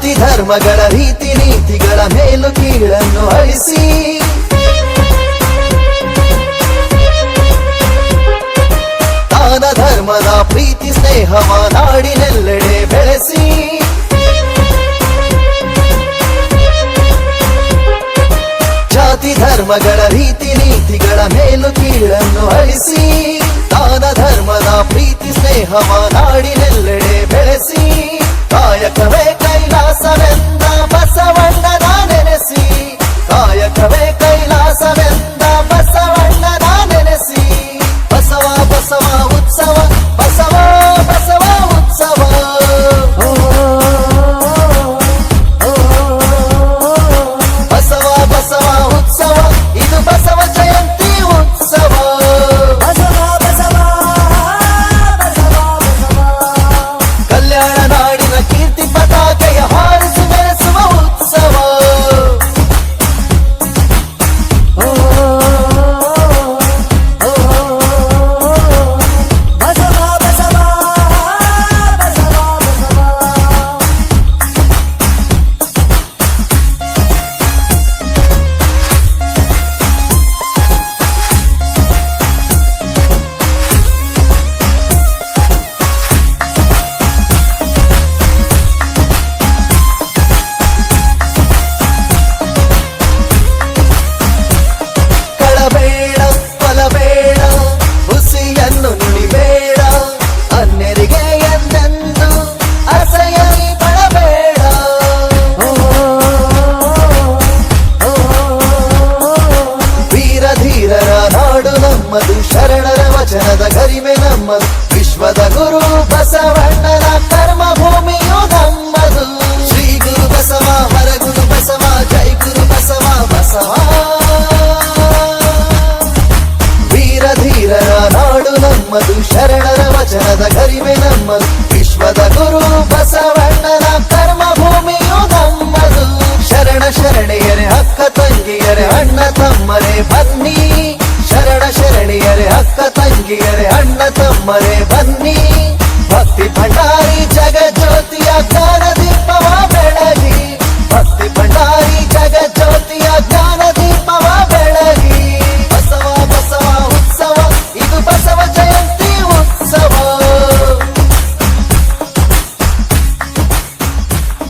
ಜಾತಿ ಧರ್ಮಗಳ ರೀತಿ ನೀತಿಗಳ ಮೇಲು ಕೀಳನ್ನು ಅಳಿಸಿ ದಾನ ಧರ್ಮದ ಪ್ರೀತಿ ಸ್ನೇಹವ ನಾಡಿನೆಲ್ಲೆಡೆ ಬೆಳೆಸಿ ಜಾತಿ ಧರ್ಮಗಳ ರೀತಿ ನೀತಿಗಳ ಮೇಲು ಕೀಳನ್ನು ಅಳಿಸಿ ದಾನ ಧರ್ಮದ ಪ್ರೀತಿ ಸ್ನೇಹವ ನಾಡಿನೆಲ್ಲೆಡೆ ಬೆಳೆಸಿ ಕಾಯಕವೇ ಕೈಲಾಸವೆಂದ ಬಸವಣ್ಣನ ನೆನೆಸಿ ಕಾಯಕವೇ ಕೈಲಾಸವೆಂದ ಬಸವಣ್ಣನ ನೆನೆಸಿ ಬಸವ ಬಸವ ಉತ್ಸವ ಬಸವ ಬಸವ ಉತ್ಸವ ಬಸವ ಬಸವ ಉತ್ಸವ ಇದು ಬಸವ ಜಯಂತಿ ಉತ್ಸವ ಕಲ್ಯಾಣ ನಾಡಿನ ಕೀರ್ತಿ ಪತಾಕೆಯ ಹಾರಿಸಿ ಬೆಳೆಸುವ ಉತ್ಸವ ಕಳಬೇಡ ಕೊಲಬೇಡ ಹುಸಿಯನ್ನು ನುಡಿಬೇಡ ಅನ್ಯರಿಗೆ ಎಂದೆಂದು ಅಸಹ್ಯನಿ ಪಡಬೇಡ ವೀರ ಧೀರರ ನಾಡು ನಮ್ಮದು ಶರಣರ ವಚನದ ಗರಿಮೆ ನಮ್ಮದು ವಿಶ್ವದ ಗುರು ಬಸವಣ್ಣನ ಕರ್ಮ ಭೂಮಿಯು ನಮ್ಮದು ಶ್ರೀ ಗುರು ಬಸವ ಹರಗುರು ಬಸವ ಜೈ ಗುರು ಬಸವ ಬಸವ ವೀರ ಧೀರರ ನಾಡು ನಮ್ಮದು ಶರಣರ ವಚನದ ಗರಿಮೆ ನಮ್ಮದು ವಿಶ್ವದ ಗುರು ಬಸವಣ್ಣನ ಕರ್ಮ ಭೂಮಿಯು ನಮ್ಮದು ಶರಣ ಶರಣೆಯರೆ ಅಕ್ಕ ತಂಗಿಯರೆ ಅಣ್ಣ ತಮ್ಮರೇ ಬನ್ನಿ ಶರಣ ಶರಣೆಯರೆ ಅಕ್ಕ ತಂಗಿಯರೆ ಅಣ್ಣ ತಮ್ಮರೇ ಬನ್ನಿ ಭಕ್ತಿ ಭಂಡಾರಿ